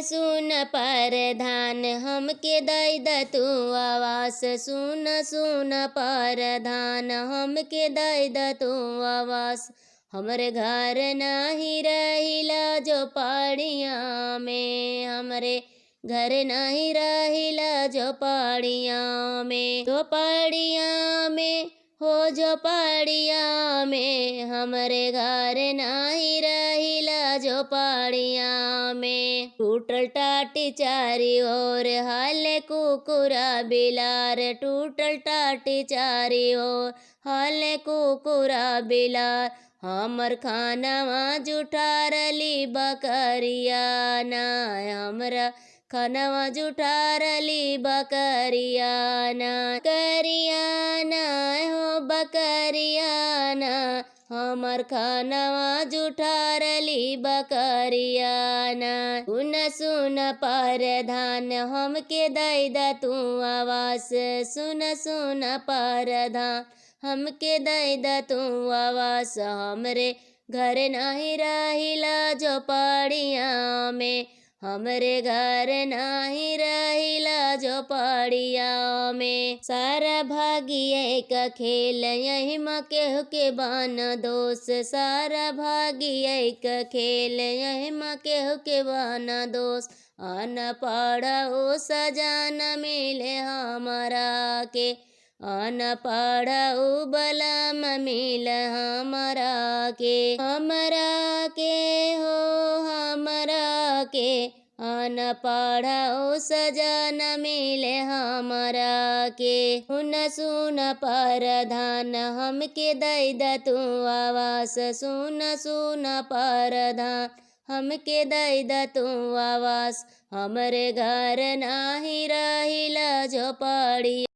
सुन परधान हमके दई द तू आवास। सुन सुन परधान हमके दई द तू आवास। हमरे घर नाही रहिला जो पहाड़िया में, हमरे घर नहीं रहिला जो पहाड़िया में, जो पहाड़िया में हो जो पहाड़िया में। हमरे घर नहीं रहिला जो पहाड़िया में। टूटल टाटी चारी ओर हाले कुकुरा बिलार, टूटल टाटी चारी ओर हाले कुकुरा बिलार। हमर खानावा जुठारली बकरिया ना, हमरा खानावा जुठारली बकरिया ना, करिया ना हो बकरिया ना। हमर खानावा जुठारली बकरिया ना। सुन सुन परधान हमके दई द तू आवास। सुन सुन परधान हमके दई द तू आवास। हमरे घर नहीं रहिला जो पहाड़िया में, हमरे घर नहीं रहिला जो पहाड़िया में। सारा भागिए का खेल यही माँ केहू के बान दोष। सारा भागिए का खेल यही माँ केहू के बान दोष। आन पढ़ा ओ सजान मिले हमारा के, आन पढ़ा ओ बलम मिल हमारा के। हमरा के हो हमरा के, आन पढ़ा ओ सजन मिले हमरा के। सुन सुन परधान हमके दई द तू आवास। सुन सुन परधान हमके दई द तू आवास। हमरे घर नाही रहिला जो पहाड़िया